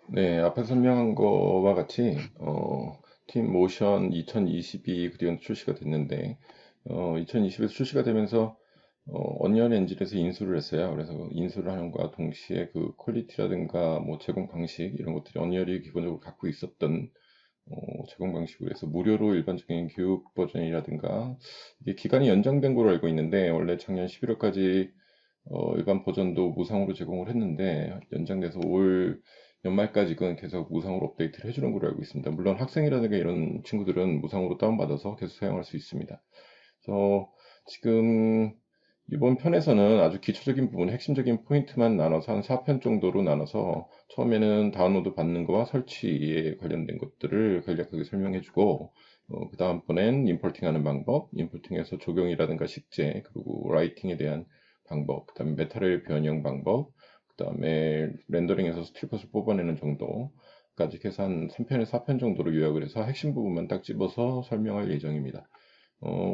네, 앞에 설명한 거와 같이 팀 모션 2022 그디언 출시가 됐는데 2020에서 출시가 되면서 언리얼 엔진에서 인수를 했어요. 그래서 인수를 하는 것과 동시에 그 퀄리티라든가 뭐 제공 방식 이런 것들이 언리얼이 기본적으로 갖고 있었던 제공 방식으로 해서 무료로 일반적인 교육 버전이라든가 이게 기간이 연장된 걸로 알고 있는데 원래 작년 11월까지 일반 버전도 무상으로 제공을 했는데 연장돼서 올 연말까지 는 계속 무상으로 업데이트를 해주는 걸로 알고 있습니다. 물론 학생이라든가 이런 친구들은 무상으로 다운받아서 계속 사용할 수 있습니다. 그래서 지금 이번 편에서는 아주 기초적인 부분, 핵심적인 포인트만 나눠서 한 4편 정도로 나눠서 처음에는 다운로드 받는 거와 설치에 관련된 것들을 간략하게 설명해주고 그 다음번엔 임포팅하는 방법, 임포팅해서 적용이라든가 식재, 그리고 라이팅에 대한 방법, 그 다음에 메타레일 변형 방법, 그 다음에 렌더링에서 스틸컷을 뽑아내는 정도까지 해서 한 3편에서 4편 정도로 요약을 해서 핵심 부분만 딱 집어서 설명할 예정입니다.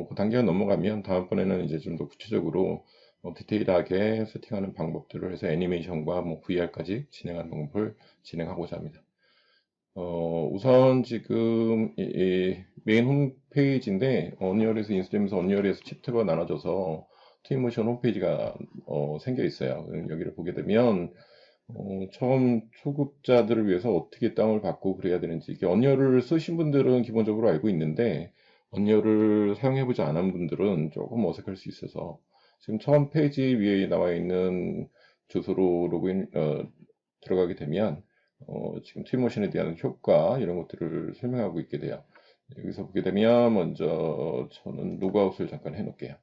그 단계가 넘어가면 다음번에는 이제 좀 더 구체적으로 디테일하게 세팅하는 방법들을 해서 애니메이션과 뭐 VR까지 진행하는 방법을 진행하고자 합니다. 우선 지금 이 메인 홈페이지인데 언리얼에서 인수되면서 언리얼에서 챕터가 나눠져서 트윈모션 홈페이지가 생겨 있어요. 여기를 보게 되면 처음 초급자들을 위해서 어떻게 다운을 받고 그래야 되는지 이게 언리얼을 쓰신 분들은 기본적으로 알고 있는데 언리얼을 사용해보지 않은 분들은 조금 어색할 수 있어서 지금 처음 페이지 위에 나와 있는 주소로 로그인 들어가게 되면 지금 트윈모션에 대한 효과 이런 것들을 설명하고 있게 돼요. 여기서 보게 되면 먼저 저는 로그아웃을 잠깐 해놓을게요.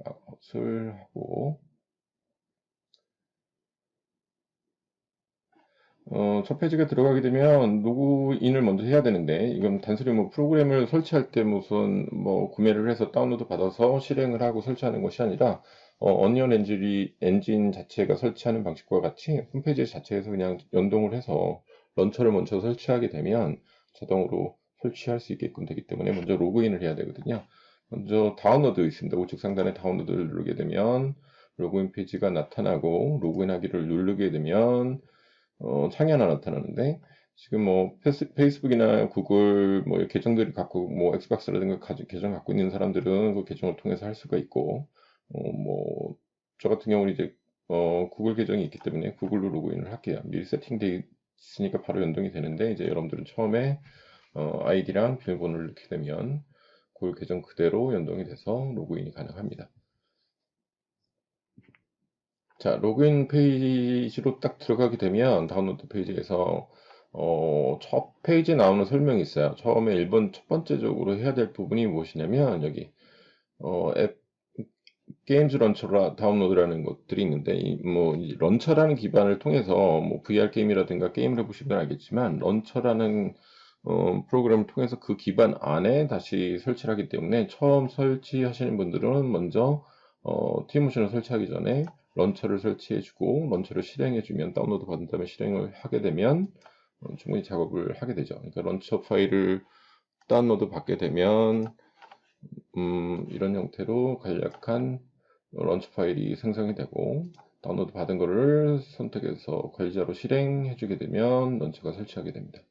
아웃을 하고 첫 페이지가 들어가게 되면 로그인을 먼저 해야 되는데 이건 단순히 뭐 프로그램을 설치할 때 무슨 뭐 구매를 해서 다운로드 받아서 실행을 하고 설치하는 것이 아니라 언리얼 엔진 자체가 설치하는 방식과 같이 홈페이지 자체에서 그냥 연동을 해서 런처를 먼저 설치하게 되면 자동으로 설치할 수 있게끔 되기 때문에 먼저 로그인을 해야 되거든요. 먼저 다운로드 있습니다. 우측 상단에 다운로드를 누르게 되면 로그인 페이지가 나타나고 로그인하기를 누르게 되면 창이 하나 나타나는데 지금 뭐 페이스북이나 구글 뭐 계정들이 갖고 뭐 엑스박스라든가 계정 갖고 있는 사람들은 그 계정을 통해서 할 수가 있고 뭐 저 같은 경우는 이제 구글 계정이 있기 때문에 구글로 로그인을 할게요. 미리 세팅되어 있으니까 바로 연동이 되는데 이제 여러분들은 처음에 아이디랑 비밀번호를 넣게 되면 구글 계정 그대로 연동이 돼서 로그인이 가능합니다. 자, 로그인 페이지로 딱 들어가게 되면 다운로드 페이지에서 첫 페이지에 나오는 설명이 있어요. 처음에 1번 첫 번째적으로 해야 될 부분이 무엇이냐면 여기 앱 게임즈 런처라 다운로드라는 것들이 있는데 이 런처라는 기반을 통해서 뭐 VR 게임이라든가 게임을 해보시면 알겠지만 런처라는 프로그램을 통해서 그 기반 안에 다시 설치를 하기 때문에 처음 설치하시는 분들은 먼저 티모션을 설치하기 전에 런처를 설치해주고 런처를 실행해주면 다운로드 받은 다음에 실행을 하게 되면 충분히 작업을 하게 되죠. 그러니까 런처 파일을 다운로드 받게 되면 이런 형태로 간략한 런처 파일이 생성이 되고 다운로드 받은 거를 선택해서 관리자로 실행해주게 되면 런처가 설치하게 됩니다.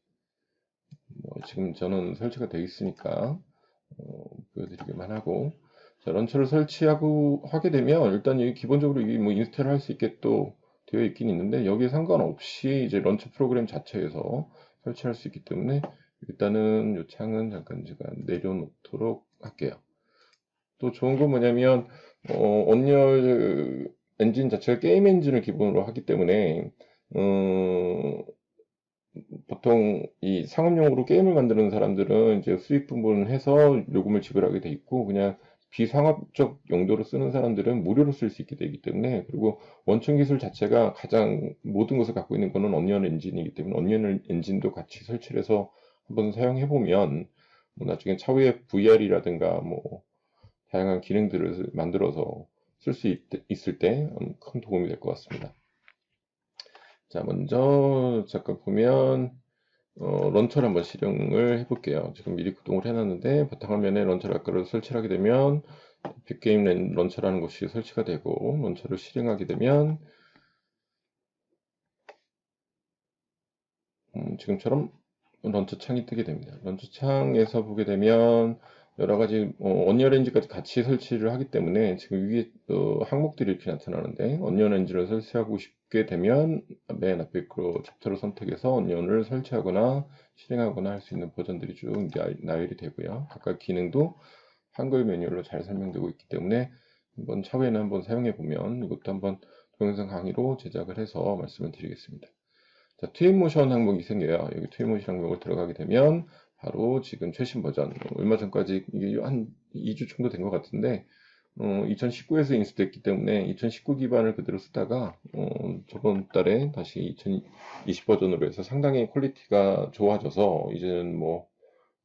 지금 저는 설치가 되어 있으니까 보여드리기만 하고 자, 런처를 설치하고 하게 되면 일단 이 기본적으로 이게 뭐 인스톨 할 수 있게 또 되어 있긴 있는데 여기에 상관없이 이제 런처 프로그램 자체에서 설치할 수 있기 때문에 일단은 이 창은 잠깐 제가 내려놓도록 할게요. 또 좋은 건 뭐냐면 언리얼 엔진 자체가 게임 엔진을 기본으로 하기 때문에 어, 보통 이 상업용으로 게임을 만드는 사람들은 이제 수익 부분을 해서 요금을 지불하게 돼 있고 그냥 비상업적 용도로 쓰는 사람들은 무료로 쓸 수 있게 되기 때문에 그리고 원천 기술 자체가 가장 모든 것을 갖고 있는 거는 언리얼 엔진이기 때문에 언리얼 엔진도 같이 설치를 해서 한번 사용해 보면 뭐 나중에 차후에 VR이라든가 뭐 다양한 기능들을 만들어서 쓸 수 있을 때 큰 도움이 될 것 같습니다. 자, 먼저 잠깐 보면 런처를 한번 실행을 해볼게요. 지금 미리 구동을 해놨는데 바탕화면에 런처를 아까 설치를 하게 되면 빅게임 런처라는 것이 설치가 되고 런처를 실행하게 되면 지금처럼 런처 창이 뜨게 됩니다. 런처 창에서 보게 되면 여러 가지 언리얼엔진까지 같이 설치를 하기 때문에 지금 위에 항목들이 이렇게 나타나는데, 언리얼엔진을 설치하고 싶게 되면 맨 앞에 그 챕터를 선택해서 언리얼을 설치하거나 실행하거나 할 수 있는 버전들이 쭉 나열이 되고요. 각각 기능도 한글 매뉴얼로 잘 설명되고 있기 때문에 한번 차후에는 한번 사용해 보면, 이것도 한번 동영상 강의로 제작을 해서 말씀을 드리겠습니다. 자, 트윈모션 항목이 생겨요. 여기 트윈모션 항목을 들어가게 되면 바로 지금 최신 버전, 얼마 전까지 이게 한 2주 정도 된 것 같은데 2019에서 인수됐기 때문에 2019 기반을 그대로 쓰다가 저번 달에 다시 2020 버전으로 해서 상당히 퀄리티가 좋아져서 이제는 뭐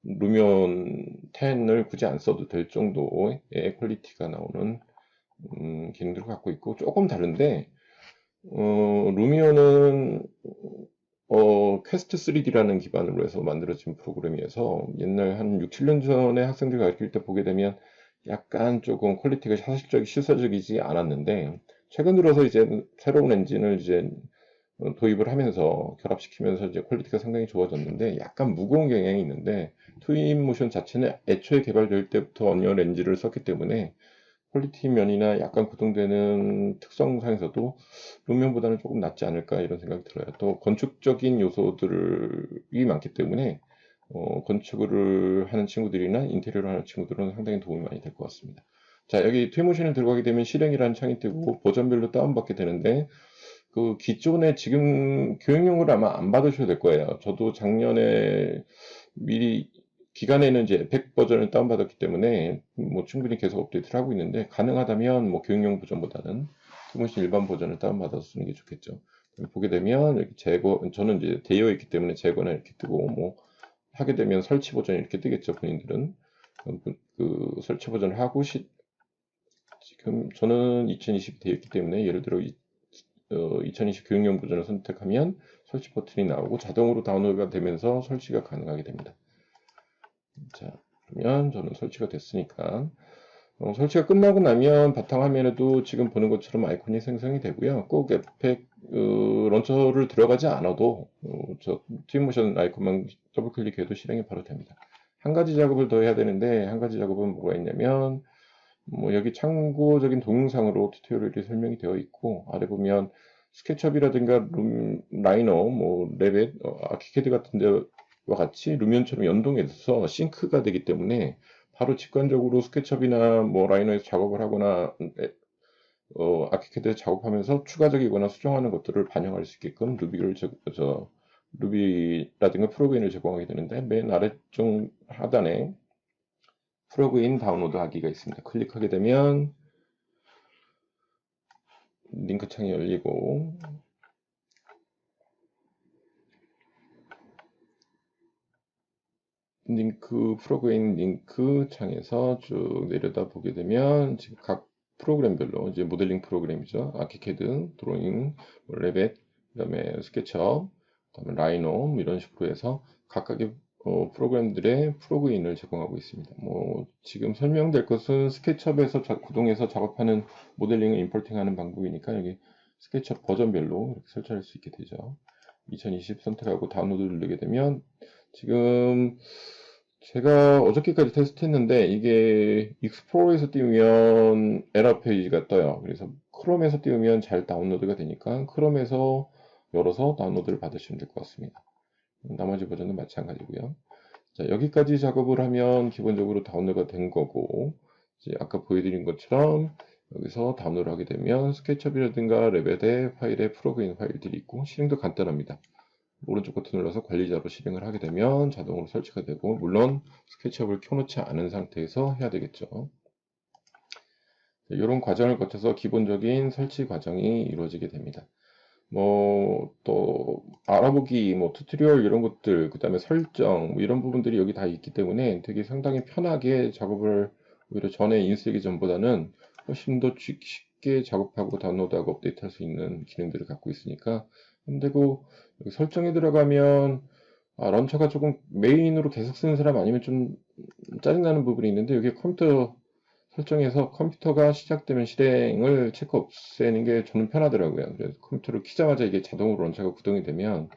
루미온 10을 굳이 안 써도 될 정도의 퀄리티가 나오는 기능들을 갖고 있고, 조금 다른데 루미온은 퀘스트 3D라는 기반으로 해서 만들어진 프로그램이어서 옛날 한 6, 7년 전에 학생들 가르칠 때 보게 되면 약간 조금 퀄리티가 실사적이지 않았는데, 최근 들어서 이제 새로운 엔진을 이제 도입을 하면서 결합시키면서 이제 퀄리티가 상당히 좋아졌는데, 약간 무거운 경향이 있는데, 트윈모션 자체는 애초에 개발될 때부터 언리얼 엔진을 썼기 때문에 퀄리티 면이나 약간 구동되는 특성상에서도 루미온보다는 조금 낫지 않을까 이런 생각이 들어요. 또 건축적인 요소들이 많기 때문에 건축을 하는 친구들이나 인테리어를 하는 친구들은 상당히 도움이 많이 될 것 같습니다. 자, 여기 트윈모션을 들어가게 되면 실행이라는 창이 뜨고 버전별로 다운받게 되는데, 그 기존에 지금 교육용으로 아마 안 받으셔도 될 거예요. 저도 작년에 미리 기간에는 이제 100 버전을 다운받았기 때문에 뭐 충분히 계속 업데이트를 하고 있는데, 가능하다면 뭐 교육용 버전보다는 트윈모션 일반 버전을 다운받아서 쓰는 게 좋겠죠. 보게 되면 여기 제거, 저는 이제 되어 있기 때문에 제거나 이렇게 뜨고, 뭐 하게 되면 설치 버전이 이렇게 뜨겠죠. 본인들은 그 설치 버전을 하고 지금 저는 2020 되어 있기 때문에, 예를 들어 2020 교육용 버전을 선택하면 설치 버튼이 나오고 자동으로 다운로드가 되면서 설치가 가능하게 됩니다. 자, 그러면 저는 설치가 됐으니까 설치가 끝나고 나면 바탕화면에도 지금 보는 것처럼 아이콘이 생성이 되고요. 꼭 에펙 런처를 들어가지 않아도 저 트윈모션 아이콘만 더블 클릭해도 실행이 바로 됩니다. 한 가지 작업을 더 해야 되는데, 한 가지 작업은 뭐가 있냐면, 뭐 여기 참고적인 동영상으로 튜토리얼이 설명이 되어 있고, 아래 보면 스케치업이라든가 라이너, 뭐 레벳, 아키캐드 같은 데와 같이 루미온처럼 연동해서 싱크가 되기 때문에 바로 직관적으로 스케치업이나 뭐 라이너에서 작업을 하거나 아키캐드 작업하면서 추가적이거나 수정하는 것들을 반영할 수 있게끔 루비라든가 프로그인을 제공하게 되는데, 맨 아래쪽 하단에 프로그인 다운로드 하기가 있습니다. 클릭하게 되면 링크 창이 열리고, 프로그인 링크 창에서 쭉 내려다 보게 되면 지금 각 프로그램별로, 이제 모델링 프로그램이죠. 아키캐드, 드로잉, 레벳, 그 다음에 스케치업, 그 다음에 라이노, 뭐 이런 식으로 해서 각각의 프로그램들의 프로그인을 제공하고 있습니다. 뭐 지금 설명될 것은 스케치업에서 구동해서 작업하는 모델링을 임포팅하는 방법이니까 여기 스케치업 버전별로 이렇게 설치할 수 있게 되죠. 2020 선택하고 다운로드 누르게 되면, 지금 제가 어저께까지 테스트했는데 이게 익스플로러에서 띄우면 에러 페이지가 떠요. 그래서 크롬에서 띄우면 잘 다운로드가 되니까 크롬에서 열어서 다운로드를 받으시면 될 것 같습니다. 나머지 버전은 마찬가지고요. 자, 여기까지 작업을 하면 기본적으로 다운로드가 된 거고, 이제 아까 보여드린 것처럼 여기서 다운로드 하게 되면 스케치업이라든가 레벨의 파일에 프로그인 파일들이 있고, 실행도 간단합니다. 오른쪽 버튼 눌러서 관리자로 실행을 하게 되면 자동으로 설치가 되고, 물론 스케치업을 켜놓지 않은 상태에서 해야 되겠죠. 이런 과정을 거쳐서 기본적인 설치 과정이 이루어지게 됩니다. 뭐 또 알아보기, 뭐 튜토리얼 이런 것들, 그 다음에 설정, 뭐 이런 부분들이 여기 다 있기 때문에 되게 상당히 편하게 작업을, 오히려 전에 인수하기 전보다는 훨씬 더 쉽게 작업하고 다운로드하고 업데이트할 수 있는 기능들을 갖고 있으니까 힘들고, 여기 설정에 들어가면 런처가 조금 메인으로 계속 쓰는 사람 아니면 좀 짜증나는 부분이 있는데, 여기 컴퓨터 설정해서 컴퓨터가 시작되면 실행을 체크 없애는 게 저는 편하더라고요. 그래서 컴퓨터를 키자마자 이게 자동으로 런처가 구동이 되면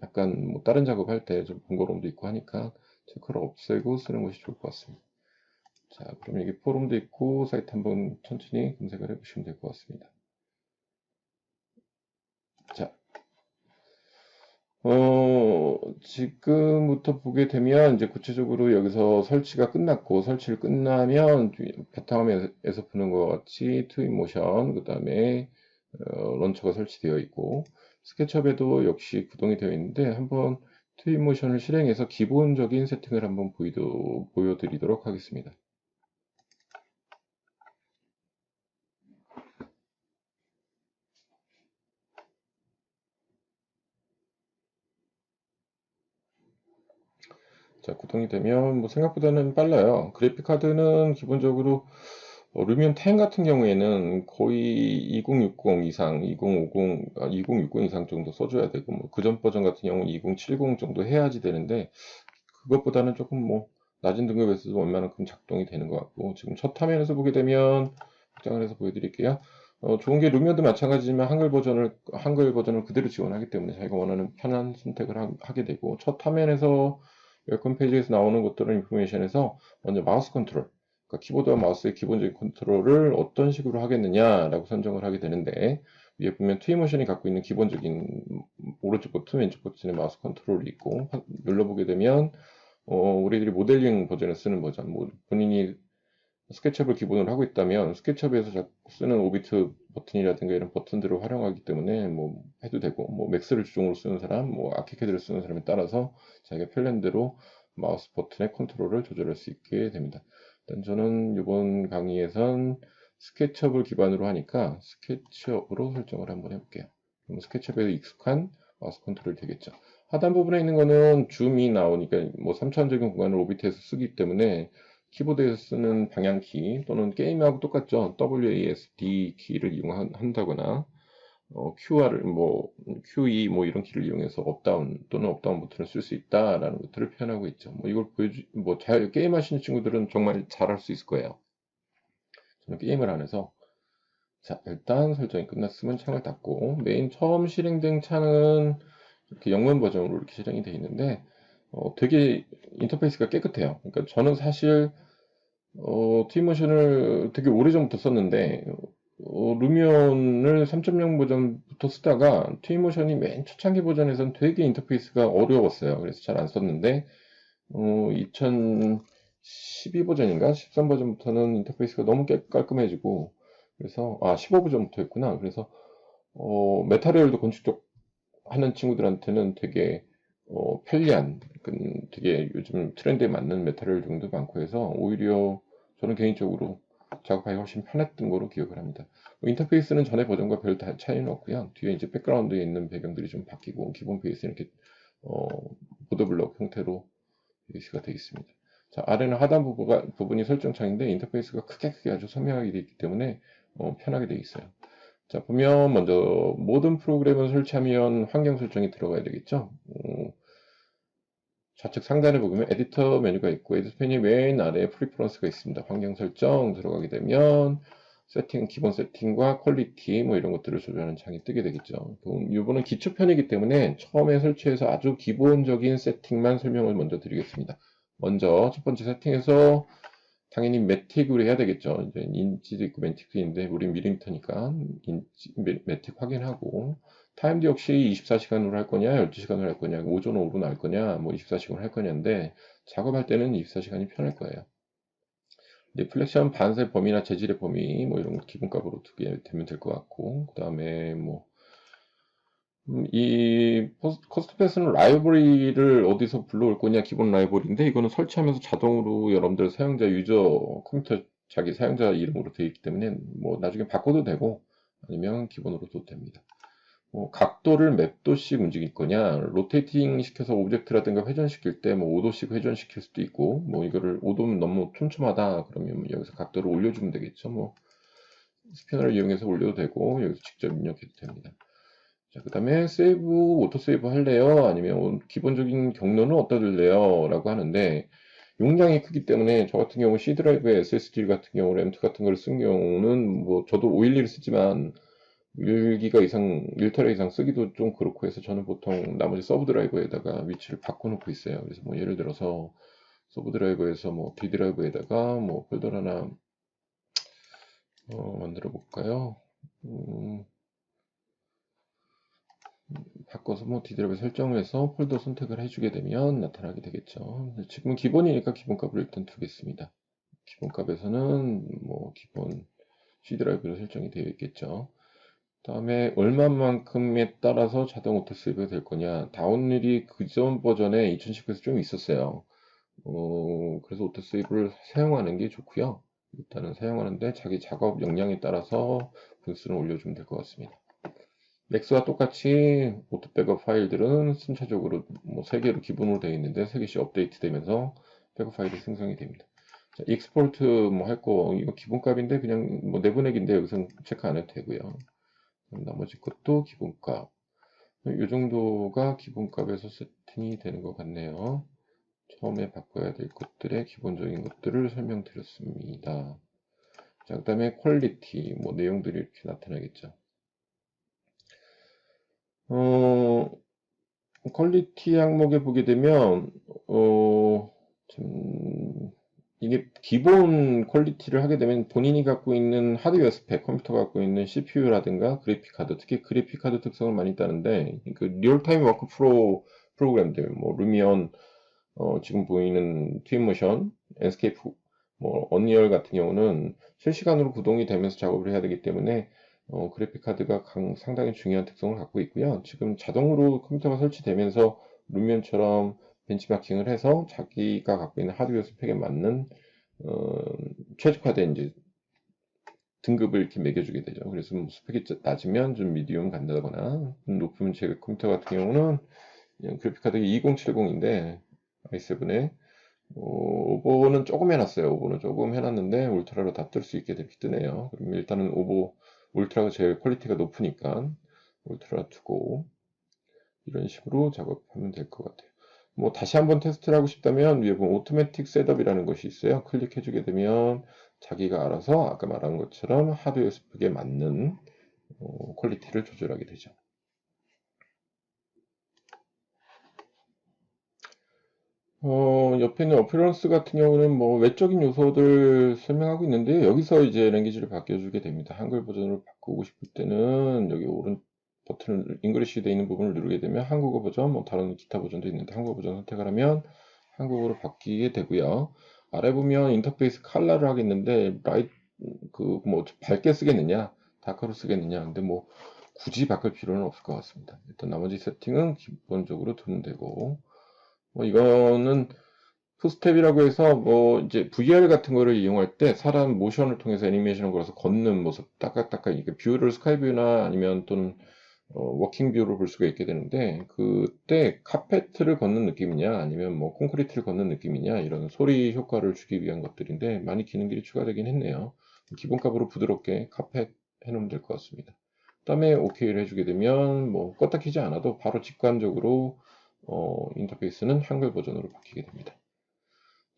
약간 뭐 다른 작업할 때 좀 번거로움도 있고 하니까 체크를 없애고 쓰는 것이 좋을 것 같습니다. 자, 그럼 여기 포럼도 있고 사이트 한번 천천히 검색을 해보시면 될 것 같습니다. 자, 지금부터 보게 되면 이제 구체적으로 여기서 설치가 끝났고 설치를 끝나면 바탕화면에서 보는 것 같이 트윈모션 그 다음에 런처가 설치되어 있고 스케치업에도 역시 구동이 되어 있는데 한번 트윈모션을 실행해서 기본적인 세팅을 한번 보여드리도록 하겠습니다. 자, 구동이 되면 뭐 생각보다는 빨라요. 그래픽 카드는 기본적으로 루미온 10 같은 경우에는 거의 2060 이상, 2060 이상 정도 써줘야 되고, 뭐 그전 버전 같은 경우는 2070 정도 해야지 되는데, 그것보다는 조금 뭐 낮은 등급에서도 웬만큼 작동이 되는 것 같고, 지금 첫 화면에서 보게 되면 확장을 해서 보여드릴게요. 좋은 게 루미온도 마찬가지지만 한글 버전을 그대로 지원하기 때문에 자기가 원하는 편한 선택을 하게 되고, 첫 화면에서 웰컴 페이지에서 나오는 것들은 인포메이션에서 먼저 마우스 컨트롤, 그러니까 키보드와 마우스의 기본적인 컨트롤을 어떤 식으로 하겠느냐라고 선정을 하게 되는데, 위에 보면 트위모션이 갖고 있는 기본적인 오른쪽 버튼, 왼쪽 버튼의 마우스 컨트롤이 있고, 눌러보게 되면 우리들이 모델링 버전을 쓰는 버전, 뭐 본인이 스케치업을 기본으로 하고 있다면 스케치업에서 쓰는 오비트 버튼이라든가 이런 버튼들을 활용하기 때문에 뭐 해도 되고, 뭐 맥스를 주종으로 쓰는 사람, 뭐 아키캐드를 쓰는 사람에 따라서 자기가 편한 대로 마우스 버튼의 컨트롤을 조절할 수 있게 됩니다. 일단 저는 이번 강의에선 스케치업을 기반으로 하니까 스케치업으로 설정을 한번 해볼게요. 그럼 스케치업에 익숙한 마우스 컨트롤이 되겠죠. 하단 부분에 있는 거는 줌이 나오니까 뭐 3차원적인 공간을 오비트에서 쓰기 때문에 키보드에서 쓰는 방향키 또는 게임하고 똑같죠. WASD 키를 이용한다거나 QR 뭐 QE 뭐 이런 키를 이용해서 업다운 또는 업다운 버튼을 쓸 수 있다라는 것들을 표현하고 있죠. 뭐 이걸 게임 하시는 친구들은 정말 잘할 수 있을 거예요. 저는 게임을 안 해서. 자, 일단 설정이 끝났으면 창을 닫고 메인 처음 실행된 창은 이렇게 영문 버전으로 이렇게 실행이 되어 있는데 되게 인터페이스가 깨끗해요. 그러니까 저는 사실 T모션을 되게 오래전부터 썼는데, 루미온을 3.0 버전부터 쓰다가 T모션이 맨 초창기 버전에선 되게 인터페이스가 어려웠어요. 그래서 잘 안 썼는데, 2012 버전인가? 13 버전부터는 인터페이스가 너무 깔끔해지고, 그래서, 15 버전부터였구나. 그래서, 메타리얼도 건축적 하는 친구들한테는 되게 편리한, 되게 요즘 트렌드에 맞는 메타리얼들도 많고 해서 오히려 저는 개인적으로 작업하기 훨씬 편했던 거로 기억을 합니다. 인터페이스는 전에 버전과 별 차이는 없고요. 뒤에 이제 백그라운드에 있는 배경들이 좀 바뀌고 기본 페이스는 이렇게 어, 보드블럭 형태로 베이스가 되어 있습니다. 자, 아래는 하단 부분이 설정창인데 인터페이스가 크게 아주 선명하게 되어 있기 때문에 편하게 되어 있어요. 자, 보면 먼저 모든 프로그램을 설치하면 환경 설정이 들어가야 되겠죠. 좌측 상단에 보면 에디터 메뉴가 있고 에디터 메뉴 맨 아래에 프리퍼런스가 있습니다. 환경 설정 들어가게 되면 기본 세팅과 퀄리티 뭐 이런 것들을 조절하는 창이 뜨게 되겠죠. 이번은 기초편이기 때문에 처음에 설치해서 아주 기본적인 세팅만 설명을 먼저 드리겠습니다. 먼저 첫 번째 세팅에서 당연히 매틱으로 해야 되겠죠. 이제 인치도 있고 매틱도 있는데 우린 밀리미터니까 매틱 확인하고 타임도 역시 24시간으로 할 거냐 12시간으로 할 거냐 오전 오후로 날 거냐 뭐 24시간으로 할 거냐인데 작업할 때는 24시간이 편할 거예요. 리플렉션 반사의 범위나 재질의 범위 뭐 이런 거 기본값으로 두게 되면 될 것 같고 그 다음에 뭐 이 커스트패스는 라이브러리를 어디서 불러올 거냐 기본 라이브러리인데 이거는 설치하면서 자동으로 여러분들 사용자 유저 컴퓨터 자기 사용자 이름으로 되어 있기 때문에 뭐 나중에 바꿔도 되고 아니면 기본으로 둬도 됩니다. 각도를 몇 도씩 움직일 거냐 로테이팅 시켜서 오브젝트라든가 회전시킬 때 뭐 5도씩 회전시킬 수도 있고 뭐 이거를 5도면 너무 촘촘하다 그러면 여기서 각도를 올려주면 되겠죠. 뭐 스피너를 이용해서 올려도 되고 여기서 직접 입력해도 됩니다. 자, 그 다음에 오토 세이브 할래요? 아니면 기본적인 경로는 어디다 둘래요? 라고 하는데, 용량이 크기 때문에 저 같은 경우 C 드라이브에 SSD 같은 경우 램2 같은 걸 쓴 경우는 뭐 저도 511을 쓰지만 1기가 이상, 1테라 이상 쓰기도 좀 그렇고 해서 저는 보통 나머지 서브 드라이버에다가 위치를 바꿔놓고 있어요. 그래서 뭐 예를 들어서 서브 드라이버에서 뭐 D 드라이버에다가 뭐 폴더를 하나 만들어 볼까요? 바꿔서 뭐 D 드라이버 설정을 해서 폴더 선택을 해주게 되면 나타나게 되겠죠. 지금은 기본이니까 기본값을 일단 두겠습니다. 기본값에서는 뭐 기본 C 드라이브로 설정이 되어 있겠죠. 다음에 얼마만큼에 따라서 자동 오토 세이브가 될 거냐. 다운율이 그전 버전에 2019에서 좀 있었어요. 그래서 오토 세이브를 사용하는 게 좋고요. 일단은 사용하는데 자기 작업 역량에 따라서 분수를 올려주면 될 것 같습니다. 맥스와 똑같이 오토 백업 파일들은 순차적으로 뭐 3개로 기본으로 되어 있는데 3개씩 업데이트 되면서 백업 파일이 생성이 됩니다. 자, 익스포트 뭐 할 거 이거 기본값인데 그냥 뭐 내보내기인데 여기서 체크 안 해도 되고요. 나머지 것도 기본값. 이 정도가 기본값에서 세팅이 되는 것 같네요. 처음에 바꿔야 될 것들의 기본적인 것들을 설명드렸습니다. 자, 그 다음에 퀄리티, 뭐 내용들이 이렇게 나타나겠죠. 퀄리티 항목에 보게 되면, 이게 기본 퀄리티를 하게 되면 본인이 갖고 있는 하드웨어 스펙, 컴퓨터가 갖고 있는 CPU라든가 그래픽 카드, 특히 그래픽 카드 특성을 많이 따는데, 그 리얼타임 워크 프로그램들, 뭐 루미언, 지금 보이는 트윈모션, 엔스케이프, 뭐 언리얼 같은 경우는 실시간으로 구동이 되면서 작업을 해야 되기 때문에 그래픽 카드가 상당히 중요한 특성을 갖고 있고요. 지금 자동으로 컴퓨터가 설치되면서 루미언처럼 벤치마킹을 해서 자기가 갖고 있는 하드웨어 스펙에 맞는 최적화된 이제 등급을 이렇게 매겨주게 되죠. 그래서 뭐 스펙이 낮으면 좀 미디움 간다거나 높으면 제 컴퓨터 같은 경우는 그래픽 카드가 2070인데 i7에 오버는 조금 해놨어요. 오버는 조금 해놨는데 울트라로 다 뜰 수 있게 뜨네요. 그럼 일단은 울트라가 제일 퀄리티가 높으니까 울트라 두고 이런 식으로 작업하면 될 것 같아요. 뭐 다시 한번 테스트를 하고 싶다면 위에 보면 오토매틱 셋업이라는 것이 있어요. 클릭해주게 되면 자기가 알아서 아까 말한 것처럼 하드웨어 스펙에 맞는 퀄리티를 조절하게 되죠. 옆에 있는 어피런스 같은 경우는 뭐 외적인 요소들 설명하고 있는데 여기서 이제 랭귀지를 바뀌어주게 됩니다. 한글 버전으로 바꾸고 싶을 때는 여기 오른 버튼을 잉글리시 되어 있는 부분을 누르게 되면 한국어 버전, 뭐 다른 기타 버전도 있는데 한국어 버전 선택을 하면 한국어로 바뀌게 되고요. 아래 보면 인터페이스 컬러를 하겠는데 그 뭐 밝게 쓰겠느냐, 다크로 쓰겠느냐. 근데 뭐 굳이 바꿀 필요는 없을 것 같습니다. 일단 나머지 세팅은 기본적으로 두면 되고. 뭐 이거는 투스텝이라고 해서 뭐 이제 VR 같은 거를 이용할 때 사람 모션을 통해서 애니메이션을 걸어서 걷는 모습 따깍따깍 이게 뷰를 스카이뷰나 아니면 또는 워킹 뷰로 볼 수가 있게 되는데 그때 카페트를 걷는 느낌이냐 아니면 뭐 콘크리트를 걷는 느낌이냐 이런 소리 효과를 주기 위한 것들인데 많이 기능들이 추가되긴 했네요. 기본값으로 부드럽게 카펫 해놓으면 될 것 같습니다. 그다음에 OK를 해주게 되면 뭐 껐다 키지 않아도 바로 직관적으로 인터페이스는 한글 버전으로 바뀌게 됩니다.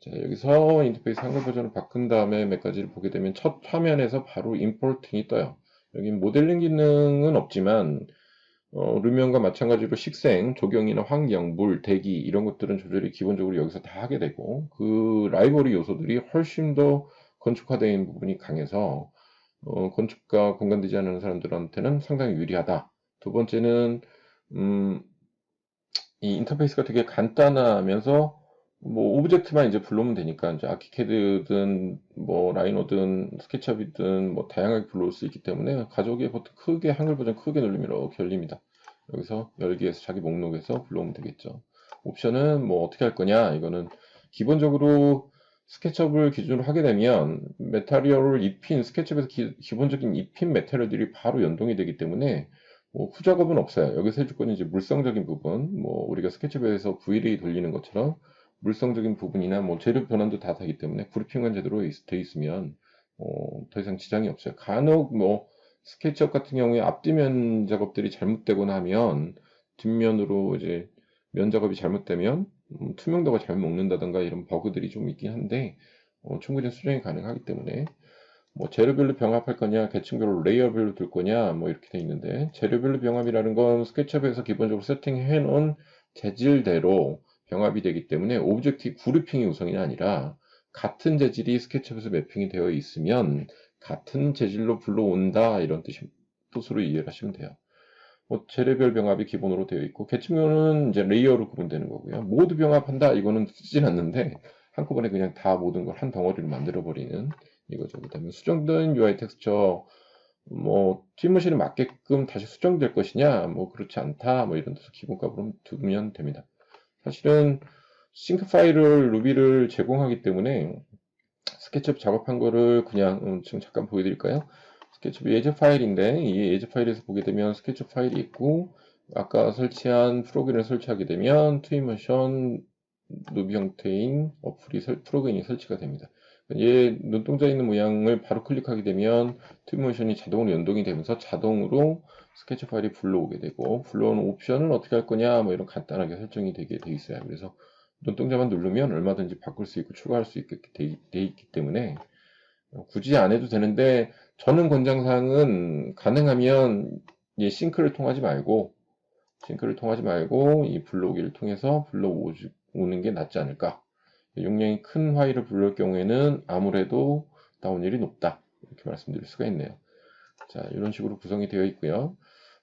자, 여기서 인터페이스 한글 버전을 바꾼 다음에 몇 가지를 보게 되면 첫 화면에서 바로 임포팅이 떠요. 여기 모델링 기능은 없지만 루미언과 마찬가지로 식생, 조경이나 환경, 물, 대기 이런 것들은 조절이 기본적으로 여기서 다 하게 되고 그 라이브러리 요소들이 훨씬 더 건축화된 부분이 강해서 건축가 공간 디자인하는 사람들한테는 상당히 유리하다. 두 번째는 이 인터페이스가 되게 간단하면서 뭐 오브젝트만 이제 불러오면 되니까 이제 아키캐드든 뭐 라이노든 스케치업이든 뭐 다양하게 불러올 수 있기 때문에 가족의 버튼 크게 한글 버전 크게 누르면 이렇게 열립니다. 여기서 열기에서 자기 목록에서 불러오면 되겠죠. 옵션은 뭐 어떻게 할 거냐 이거는 기본적으로 스케치업을 기준으로 하게 되면 메타리얼을 입힌 스케치업에서 기본적인 입힌 메타리얼들이 바로 연동이 되기 때문에 뭐 후작업은 없어요. 여기서 해줄 거는 이제 물성적인 부분, 뭐 우리가 스케치업에서 V-Ray 돌리는 것처럼 물성적인 부분이나 뭐 재료 변환도 다 되기 때문에 그래핑만 제대로 돼 있으면 더 이상 지장이 없어요. 간혹 뭐 스케치업 같은 경우에 앞뒤면 작업들이 잘못되거나 하면 뒷면으로 이제 면 작업이 잘못되면 투명도가 잘못 먹는다던가 이런 버그들이 좀 있긴 한데 충분히 수정이 가능하기 때문에 뭐 재료별로 병합할 거냐, 계층별로 레이어별로 둘 거냐, 뭐 이렇게 돼 있는데 재료별로 병합이라는 건 스케치업에서 기본적으로 세팅해 놓은 재질대로 병합이 되기 때문에 오브젝트 그룹핑이 우선이 아니라 같은 재질이 스케치업에서 매핑이 되어 있으면 같은 재질로 불러온다 이런 뜻으로 이해를 하시면 돼요. 뭐 재료별 병합이 기본으로 되어 있고 계층별은 이제 레이어로 구분되는 거고요. 모두 병합한다 이거는 쓰진 않는데 한꺼번에 그냥 다 모든 걸 한 덩어리로 만들어 버리는 이거죠. 그다음에 수정된 UI 텍스처 뭐 튀머신에 맞게끔 다시 수정될 것이냐 뭐 그렇지 않다 뭐 이런 데서 기본값으로 두면 됩니다. 사실은 싱크 파일을 루비를 제공하기 때문에 스케치업 작업한 거를 그냥 지금 잠깐 보여드릴까요? 스케치업 예제 파일인데 이 예제 파일에서 보게 되면 스케치업 파일이 있고 아까 설치한 프로그램을 설치하게 되면 트위모션 루비 형태인 프로그램이 설치가 됩니다. 얘 눈동자 있는 모양을 바로 클릭하게 되면 트위모션이 자동으로 연동이 되면서 자동으로 스케치 파일이 불러오게 되고 불러오는 옵션은 어떻게 할 거냐 뭐 이런 간단하게 설정이 되게 돼 있어요. 그래서 눈동자만 누르면 얼마든지 바꿀 수 있고 추가할 수 있게 돼 있기 때문에 굳이 안 해도 되는데 저는 권장사항은 가능하면 이 싱크를 통하지 말고 이 불러오기를 통해서 불러오는 게 낫지 않을까. 용량이 큰 파일을 불러올 경우에는 아무래도 다운율이 높다. 이렇게 말씀드릴 수가 있네요. 자, 이런 식으로 구성이 되어 있고요.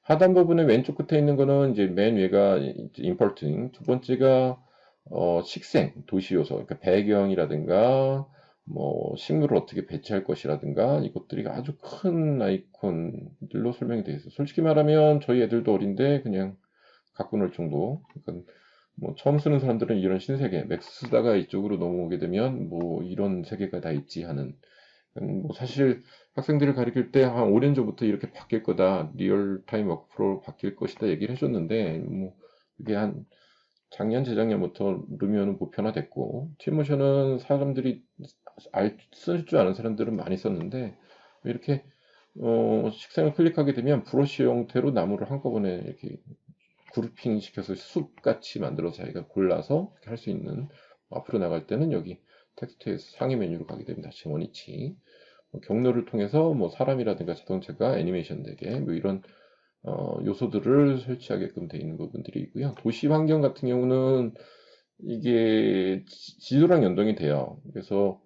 하단 부분에 왼쪽 끝에 있는 거는 이제 맨 위가 임포팅, 두 번째가 식생, 도시 요소, 그러니까 배경이라든가 뭐 식물을 어떻게 배치할 것이라든가 이것들이 아주 큰 아이콘들로 설명이 되어 있어요. 솔직히 말하면 저희 애들도 어린데 그냥 갖고 놀 정도. 그러니까 뭐 처음 쓰는 사람들은 이런 신세계, 맥스 쓰다가 이쪽으로 넘어오게 되면 뭐 이런 세계가 다 있지 하는. 뭐 사실 학생들을 가르칠 때 한 5년 전부터 이렇게 바뀔 거다, 리얼타임 워크프로로 바뀔 것이다 얘기를 해줬는데 뭐 그게 한 작년 재작년부터 루미오는 보편화됐고 튜모션은 사람들이 쓸 줄 아는 사람들은 많이 썼는데 이렇게 식생을 클릭하게 되면 브러쉬 형태로 나무를 한꺼번에 이렇게 그룹핑 시켜서 숲같이 만들어서 자기가 골라서 할 수 있는 앞으로 나갈 때는 여기 텍스트에서 상위 메뉴로 가게 됩니다. 다시 원위치 경로를 통해서 뭐 사람이라든가 자동차가 애니메이션 되게 뭐 이런 요소들을 설치하게끔 되어 있는 부분들이 있고요. 도시 환경 같은 경우는 이게 지도랑 연동이 돼요. 그래서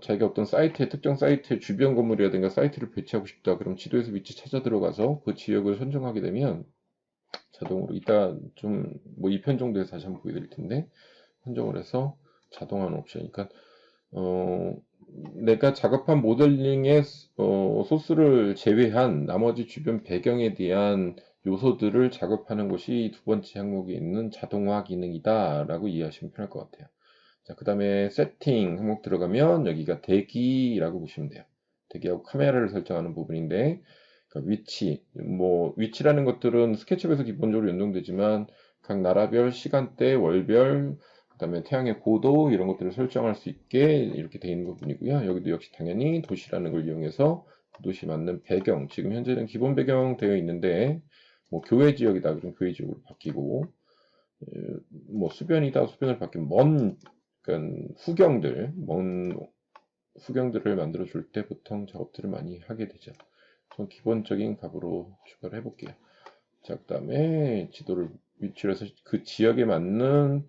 자기가 어떤 사이트에 특정 사이트의 주변 건물이라든가 사이트를 배치하고 싶다. 그럼 지도에서 위치 찾아 들어가서 그 지역을 선정하게 되면 자동으로 이따 좀 뭐 2편 정도에서 다시 한번 보여드릴 텐데 선정을 해서 자동화하는 옵션. 그러니까 어, 내가 작업한 모델링의 소스를 제외한 나머지 주변 배경에 대한 요소들을 작업하는 것이 두 번째 항목에 있는 자동화 기능이다 라고 이해하시면 편할 것 같아요. 자, 그 다음에 세팅 항목 들어가면 여기가 대기라고 보시면 돼요. 대기하고 카메라를 설정하는 부분인데 그러니까 위치라는 것들은 스케치업에서 기본적으로 연동되지만 각 나라별, 시간대, 월별, 그 다음에 태양의 고도 이런 것들을 설정할 수 있게 이렇게 되어 있는 부분이고요. 여기도 역시 당연히 도시라는 걸 이용해서 그 도시 맞는 배경, 지금 현재는 기본 배경 되어 있는데 뭐 교외 지역이다 그러면 교외 지역으로 바뀌고 뭐 수변이다 수변을 바뀌면 그러니까 먼 후경들을 만들어 줄 때 보통 작업들을 많이 하게 되죠. 전 기본적인 값으로 추가를 해볼게요. 자, 그 다음에 지도를 위치를 해서 그 지역에 맞는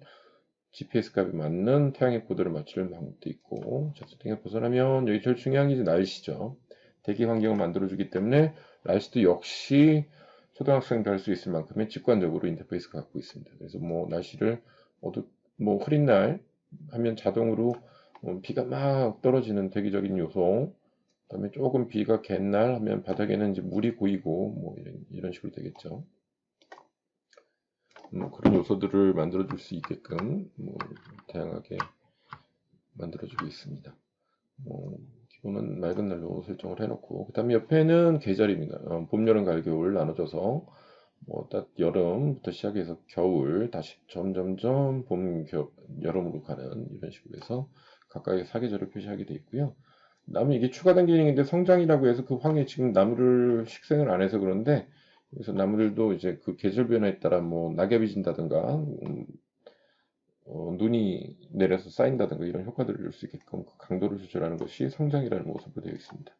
GPS 값에 맞는 태양의 고도를 맞추는 방법도 있고, 자, 세팅을 벗어나면 여기 제일 중요한 게 이제 날씨죠. 대기 환경을 만들어주기 때문에 날씨도 역시 초등학생도 할 수 있을 만큼의 직관적으로 인터페이스가 갖고 있습니다. 그래서 뭐 날씨를 뭐 흐린 날 하면 자동으로 비가 막 떨어지는 대기적인 요소, 그다음에 조금 비가 갠 날 하면 바닥에는 이제 물이 고이고 뭐 이런 식으로 되겠죠. 그런 요소들을 만들어줄 수 있게끔 뭐 다양하게 만들어주고 있습니다. 기본은 맑은 날로 설정을 해놓고 그 다음에 옆에는 계절입니다. 봄, 여름, 가을, 겨울 나눠져서 딱 여름부터 시작해서 겨울 다시 점점점 봄, 여름으로 가는 이런 식으로 해서 각각의 사계절을 표시하게 되어 있고요. 나무 이게 추가된 기능인데 성장이라고 해서 그 황에 지금 나무를 식생을 안 해서 그런데 그래서 나무들도 이제 그 계절 변화에 따라 뭐 낙엽이 진다든가 눈이 내려서 쌓인다든가 이런 효과들을 줄 수 있게끔 그 강도를 조절하는 것이 성장이라는 모습으로 되어 있습니다.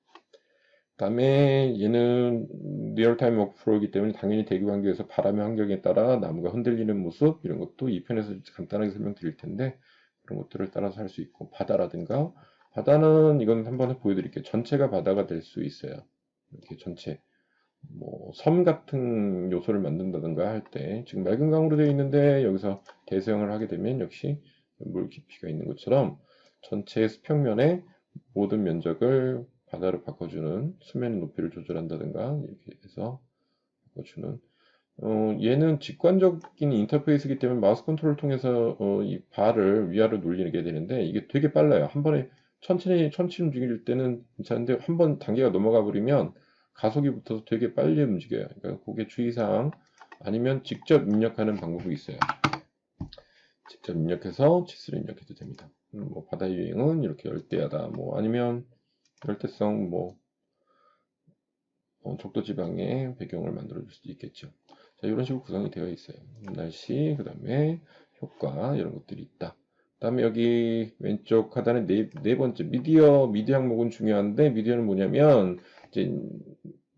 다음에 얘는 리얼타임 워크프로이기 때문에 당연히 대기 환경에서 바람의 환경에 따라 나무가 흔들리는 모습 이런 것도 이 편에서 간단하게 설명드릴 텐데 그런 것들을 따라서 할 수 있고 바다라든가 바다는 이건 한번 보여드릴게요. 전체가 바다가 될 수 있어요. 이렇게 전체 뭐 섬 같은 요소를 만든다든가 할 때 지금 맑은 강으로 되어 있는데 여기서 대서양을 하게 되면 역시 물 깊이가 있는 것처럼 전체 수평면의 모든 면적을 바다로 바꿔주는 수면의 높이를 조절한다든가 이렇게 해서 바꿔주는 얘는 직관적인 인터페이스이기 때문에 마우스 컨트롤을 통해서 이 바를 위아래로 눌리게 되는데 이게 되게 빨라요. 한 번에 천천히 움직일 때는 괜찮은데 한 번 단계가 넘어가 버리면 가속이 붙어서 되게 빨리 움직여요. 그러니까 그게 주의사항 아니면 직접 입력하는 방법이 있어요. 직접 입력해서 치수를 입력해도 됩니다. 뭐 바다 유행은 이렇게 열대야다. 뭐 아니면 열대성 뭐 적도 지방의 배경을 만들어 줄 수도 있겠죠. 자, 이런 식으로 구성이 되어 있어요. 날씨, 그 다음에 효과 이런 것들이 있다. 그 다음에 여기 왼쪽 하단에 네 번째 미디어 항목은 중요한데 미디어는 뭐냐면 이제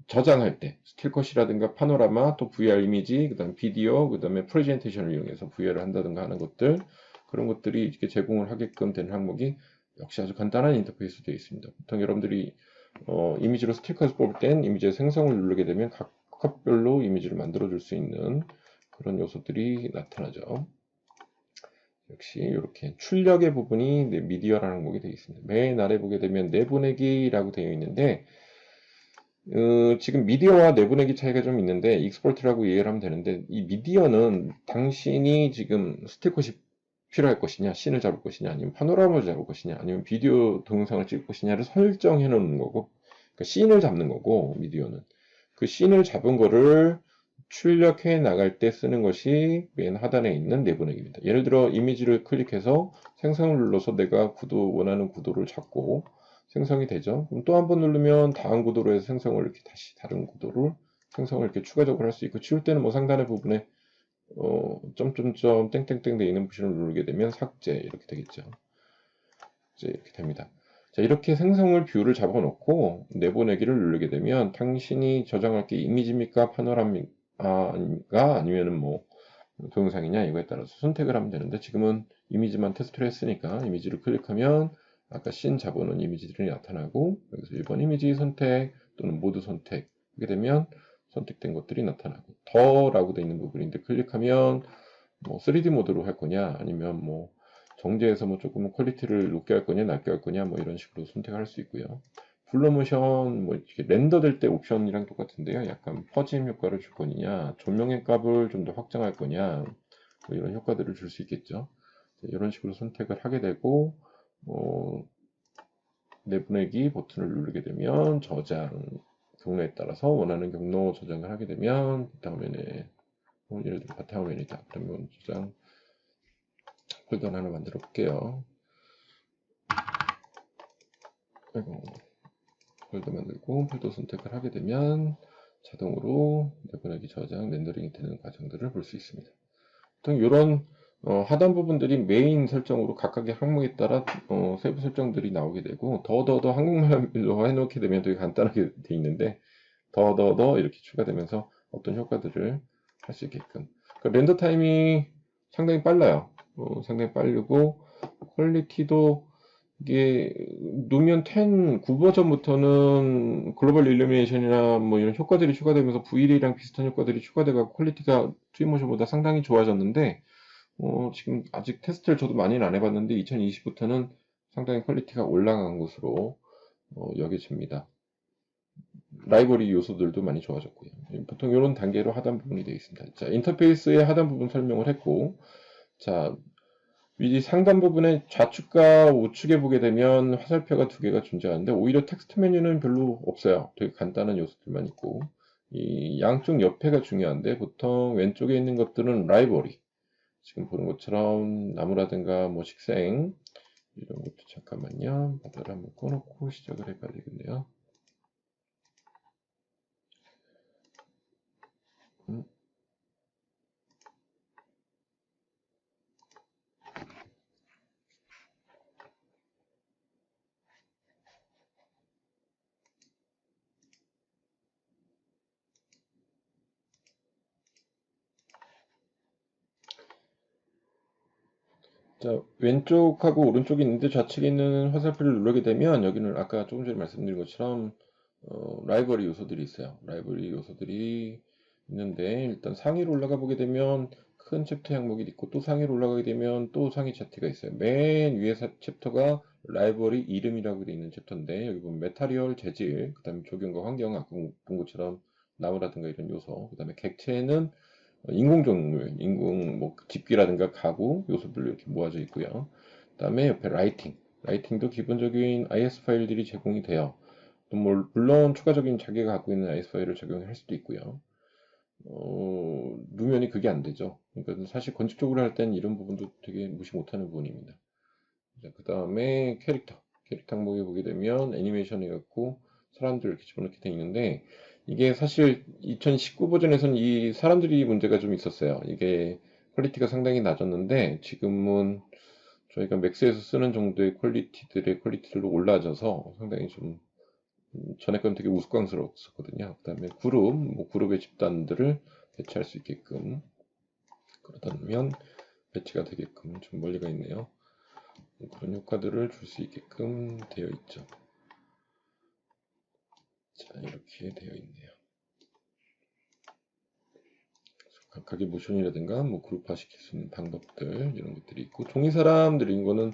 저장할 때 스틸컷이라든가 파노라마 또 VR 이미지 그다음 비디오 그다음에 프레젠테이션을 이용해서 VR을 한다든가 하는 것들 그런 것들이 이렇게 제공을 하게끔 된 항목이 역시 아주 간단한 인터페이스로 되어 있습니다. 보통 여러분들이 이미지로 스틸컷을 뽑을 땐 이미지의 생성을 누르게 되면 각 컷별로 이미지를 만들어 줄 수 있는 그런 요소들이 나타나죠. 역시 이렇게 출력의 부분이 미디어라는 항목이 되어 있습니다. 맨 아래 보게 되면 내보내기라고 되어 있는데 지금 미디어와 내보내기 차이가 좀 있는데 익스포트라고 이해를 하면 되는데 이 미디어는 당신이 지금 스틸컷이 필요할 것이냐 씬을 잡을 것이냐 아니면 파노라마를 잡을 것이냐 아니면 비디오 동영상을 찍을 것이냐를 설정해 놓는 거고 그러니까 씬을 잡는 거고 미디어는 그 씬을 잡은 거를 출력해 나갈 때 쓰는 것이 맨 하단에 있는 내보내기입니다. 예를 들어 이미지를 클릭해서 생성을 눌러서 내가 원하는 구도를 잡고 생성이 되죠. 그럼 또 한 번 누르면 다음 구도로 해서 생성을 이렇게 다시 다른 구도를 생성을 이렇게 추가적으로 할 수 있고 지울 때는 뭐 상단의 부분에 점점점 땡땡땡 돼 있는 부분을 누르게 되면 삭제 이렇게 되겠죠. 이제 이렇게 됩니다. 자, 이렇게 생성을 뷰를 잡아놓고 내보내기를 누르게 되면 당신이 저장할 게 이미지입니까? 파노라마가 아니면은 뭐 동영상이냐 이거에 따라서 선택을 하면 되는데 지금은 이미지만 테스트를 했으니까 이미지를 클릭하면 아까 씬 잡아놓은 이미지들이 나타나고 여기서 1번 이미지 선택 또는 모드 선택 하게 되면 선택된 것들이 나타나고 더라고 되어 있는 부분인데 클릭하면 뭐 3D 모드로 할 거냐 아니면 뭐 정제해서 뭐 조금 퀄리티를 높게 할 거냐 낮게 할 거냐 뭐 이런 식으로 선택할 수 있고요. 블러 모션 뭐 이렇게 렌더 될 때 옵션이랑 똑같은데요. 약간 퍼짐 효과를 줄 거냐 조명의 값을 좀 더 확장할 거냐 뭐 이런 효과들을 줄 수 있겠죠. 이런 식으로 선택을 하게 되고 내보내기 버튼을 누르게 되면 저장 경로에 따라서 원하는 경로 저장을 하게 되면 다음에는 예를 들어 바탕화면이다. 그러면 저장 폴더 하나 만들어 볼게요. 아이고, 폴더 만들고 폴더 선택을 하게 되면 자동으로 내보내기 저장 렌더링이 되는 과정들을 볼 수 있습니다. 보통 이런 하단 부분들이 메인 설정으로 각각의 항목에 따라 세부 설정들이 나오게 되고 더 한국말로 해놓게 되면 되게 간단하게 돼 있는데 더 이렇게 추가되면서 어떤 효과들을 할 수 있게끔 그 렌더 타임이 상당히 빨라요. 상당히 빠르고 퀄리티도 이게 누면 10 9버전부터는 글로벌 일루미네이션이나 뭐 이런 효과들이 추가되면서 V1이랑 비슷한 효과들이 추가돼서 퀄리티가 트윈모션보다 상당히 좋아졌는데 지금 아직 테스트를 저도 많이는 안 해봤는데 2020부터는 상당히 퀄리티가 올라간 것으로 여겨집니다. 라이브러리 요소들도 많이 좋아졌고요. 보통 이런 단계로 하단 부분이 되어 있습니다. 자, 인터페이스의 하단 부분 설명을 했고, 자, 위 상단 부분에 좌측과 우측에 보게 되면 화살표가 두 개가 존재하는데 오히려 텍스트 메뉴는 별로 없어요. 되게 간단한 요소들만 있고 이 양쪽 옆에가 중요한데 보통 왼쪽에 있는 것들은 라이브러리 지금 보는 것처럼 나무라든가 뭐 식생 이런 것도 잠깐만요. 바다를 한번 꺼놓고 시작을 해봐야 되겠네요. 자, 왼쪽하고 오른쪽이 있는데 좌측에 있는 화살표를 누르게 되면 여기는 아까 조금 전에 말씀드린 것처럼 라이브러리 요소들이 있어요. 라이브러리 요소들이 있는데 일단 상위로 올라가 보게 되면 큰 챕터 항목이 있고 또 상위로 올라가게 되면 또 상위 챕터가 있어요. 맨 위에 챕터가 라이브러리 이름이라고 되어 있는 챕터인데 여기 보면 메타리얼 재질, 그 다음에 조경과 환경, 아까 본 것처럼 나무라든가 이런 요소, 그 다음에 객체는 인공종류, 인공 뭐 집기라든가 가구 요소들로 이렇게 모아져 있고요. 그다음에 옆에 라이팅도 기본적인 IS 파일들이 제공이 돼요. 또 물론 추가적인 자기가 갖고 있는 IS 파일을 적용할 수도 있고요. 루면이 그게 안 되죠. 그러니까 사실 건축적으로 할 때는 이런 부분도 되게 무시 못하는 부분입니다. 그 다음에 캐릭터 항목에 보게 되면 애니메이션이 갖고 사람들 이렇게 집어넣게 돼 있는데 이게 사실 2019 버전에서는 이 사람들이 문제가 좀 있었어요. 이게 퀄리티가 상당히 낮았는데 지금은 저희가 맥스에서 쓰는 정도의 퀄리티들로 올라져서 상당히 좀 전에 건 되게 우스꽝스러웠었거든요. 그 다음에 그룹의 집단들을 배치할 수 있게끔 그러다 보면 배치가 되게끔 좀 멀리가 있네요. 그런 효과들을 줄 수 있게끔 되어 있죠. 자, 이렇게 되어 있네요. 각각의 모션이라든가 뭐 그룹화 시킬 수 있는 방법들 이런 것들이 있고 종이 사람들인 거는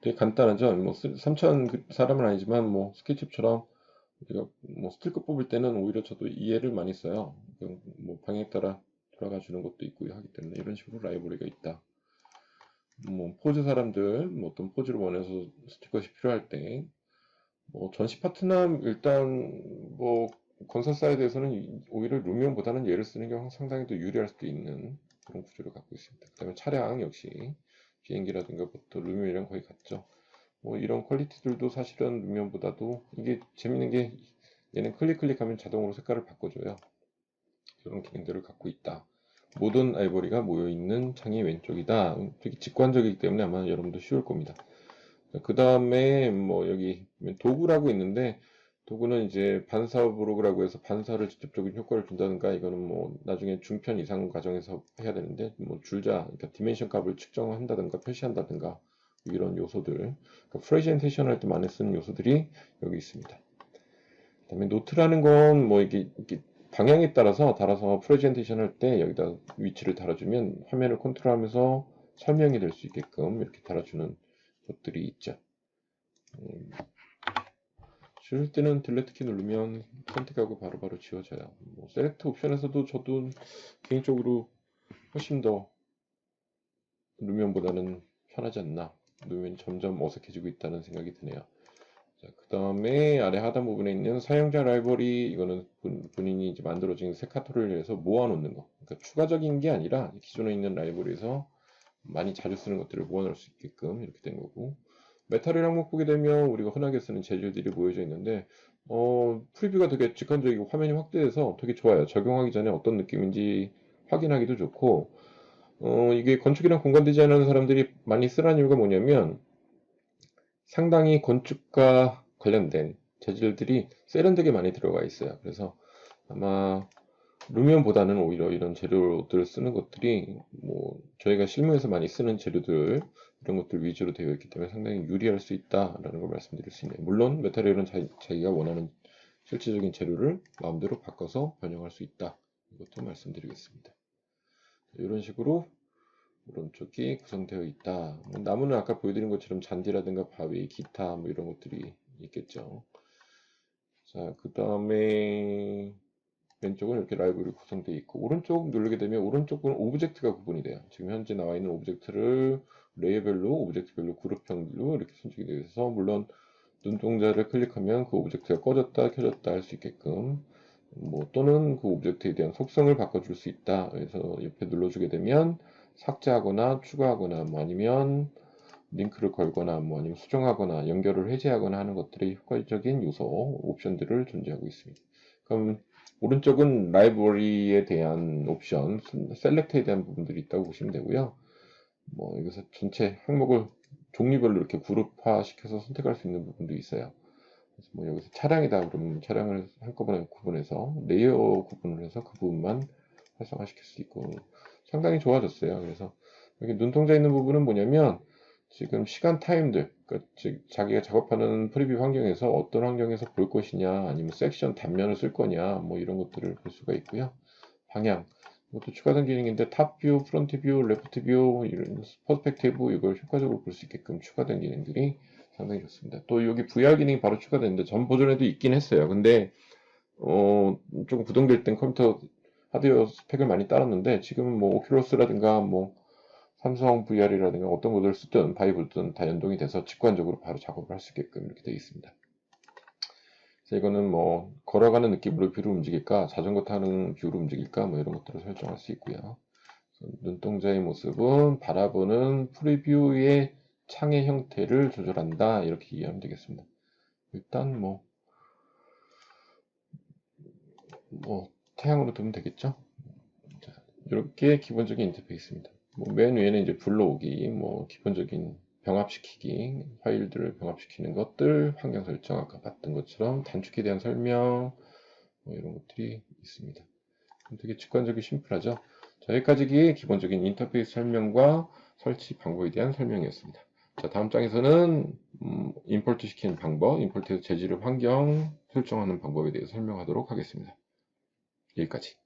되게 간단하죠. 뭐 3천 사람은 아니지만 뭐 스케치처럼 우리가 뭐 스틸컷 뽑을 때는 오히려 저도 이해를 많이 써요. 뭐 방향에 따라 돌아가 주는 것도 있고요. 하기 때문에 이런 식으로 라이브러리가 있다. 뭐 포즈 사람들 뭐 어떤 포즈를 원해서 스틸컷이 필요할 때 뭐 전시 파트남 일단 뭐 건설 사이드에서는 오히려 루미온보다는 얘를 쓰는 게 상당히 더 유리할 수도 있는 그런 구조를 갖고 있습니다. 그다음에 차량 역시 비행기라든가 부터 루미온이랑 거의 같죠. 뭐 이런 퀄리티들도 사실은 루미온보다도 이게 재밌는 게 얘는 클릭하면 자동으로 색깔을 바꿔줘요. 이런 기능들을 갖고 있다. 모든 아이보리가 모여있는 창의 왼쪽이다. 되게 직관적이기 때문에 아마 여러분도 쉬울 겁니다. 그 다음에 뭐 여기 도구라고 있는데 도구는 이제 반사 브로그라고 해서 반사를 직접적인 효과를 준다든가 이거는 뭐 나중에 중편 이상 과정에서 해야 되는데 뭐 줄자 그러니까 디멘션 값을 측정한다든가 표시한다든가 이런 요소들 그러니까 프레젠테이션 할 때 많이 쓰는 요소들이 여기 있습니다. 그다음에 노트라는 건 뭐 이게 방향에 따라서 달아서 프레젠테이션 할 때 여기다 위치를 달아주면 화면을 컨트롤하면서 설명이 될 수 있게끔 이렇게 달아주는 것들이 있죠. 지울 때는 딜레트 키 누르면 선택하고 바로바로 지워져요. 뭐 셀렉트 옵션에서도 저도 개인적으로 훨씬 더 루면보다는 편하지 않나. 루면이 점점 어색해지고 있다는 생각이 드네요. 자, 그 다음에 아래 하단 부분에 있는 사용자 라이브러리 이거는 본인이 이제 만들어진 세카토를 위해서 모아놓는 거. 그러니까 추가적인 게 아니라 기존에 있는 라이브러리에서 많이 자주 쓰는 것들을 모아놓을 수 있게끔 이렇게 된 거고. 메타를 항목 보게 되면 우리가 흔하게 쓰는 재질들이 모여져 있는데 프리뷰가 되게 직관적이고 화면이 확대돼서 되게 좋아요. 적용하기 전에 어떤 느낌인지 확인하기도 좋고 이게 건축이랑 공간 디자인하는 사람들이 많이 쓰라는 이유가 뭐냐면 상당히 건축과 관련된 재질들이 세련되게 많이 들어가 있어요. 그래서 아마 루미온보다는 오히려 이런 재료들을 쓰는 것들이 뭐 저희가 실무에서 많이 쓰는 재료들 이런 것들 위주로 되어 있기 때문에 상당히 유리할 수 있다라는 걸 말씀드릴 수 있네요. 물론 메타리얼은 자기가 원하는 실질적인 재료를 마음대로 바꿔서 변형할 수 있다. 이것도 말씀드리겠습니다. 이런 식으로 오른쪽이 구성되어 있다. 뭐 나무는 아까 보여드린 것처럼 잔디라든가 바위, 기타 뭐 이런 것들이 있겠죠. 자, 그 다음에 왼쪽은 이렇게 라이브러리 구성되어 있고 오른쪽 누르게 되면 오른쪽은 오브젝트가 구분이 돼요. 지금 현재 나와 있는 오브젝트를 레이어별로, 오브젝트별로, 그룹형별로 이렇게 선택이 되어 있어서 물론 눈동자를 클릭하면 그 오브젝트가 꺼졌다 켜졌다 할 수 있게끔 뭐 또는 그 오브젝트에 대한 속성을 바꿔줄 수 있다. 그래서 옆에 눌러주게 되면 삭제하거나 추가하거나 뭐 아니면 링크를 걸거나 뭐 아니면 수정하거나 연결을 해제하거나 하는 것들의 효과적인 요소 옵션들을 존재하고 있습니다. 그럼 오른쪽은 라이브러리에 대한 옵션, 셀렉트에 대한 부분들이 있다고 보시면 되고요. 뭐 여기서 전체 항목을 종류별로 이렇게 그룹화 시켜서 선택할 수 있는 부분도 있어요. 그래서 뭐 여기서 차량이다 그러면 차량을 한꺼번에 구분해서 레이어 구분을 해서 그 부분만 활성화시킬 수 있고 상당히 좋아졌어요. 그래서 여기 눈동자 있는 부분은 뭐냐면 지금 시간 타임들, 그러니까 즉 자기가 작업하는 프리뷰 환경에서 어떤 환경에서 볼 것이냐, 아니면 섹션 단면을 쓸 거냐, 뭐 이런 것들을 볼 수가 있고요. 방향, 이것도 추가된 기능인데 탑 뷰, 프론트 뷰, 레프트 뷰, 이런 퍼스펙티브 이걸 효과적으로 볼 수 있게끔 추가된 기능들이 상당히 좋습니다. 또 여기 VR 기능이 바로 추가됐는데 전 버전에도 있긴 했어요. 근데 조금 구동될 땐 컴퓨터 하드웨어 스펙을 많이 따랐는데 지금은 뭐 오큘러스라든가 뭐 삼성 VR이라든가 어떤 것을 쓰든 바이브든 다 연동이 돼서 직관적으로 바로 작업을 할 수 있게끔 이렇게 되어 있습니다. 그래서 이거는 뭐 걸어가는 느낌으로 뷰를 움직일까, 자전거 타는 뷰로 움직일까, 뭐 이런 것들을 설정할 수 있고요. 눈동자의 모습은 바라보는 프리뷰의 창의 형태를 조절한다, 이렇게 이해하면 되겠습니다. 일단 뭐 태양으로 두면 되겠죠. 자, 이렇게 기본적인 인터페이스입니다. 맨 위에는 이제 불러오기, 기본적인 병합시키기, 파일들을 병합시키는 것들, 환경 설정, 아까 봤던 것처럼 단축에 대한 설명, 이런 것들이 있습니다. 되게 직관적이고 심플하죠. 자, 여기까지 기본적인 인터페이스 설명과 설치 방법에 대한 설명이었습니다. 자, 다음 장에서는 임포트 시키는 방법, 임포트에서 재질의 환경 설정하는 방법에 대해서 설명하도록 하겠습니다. 여기까지.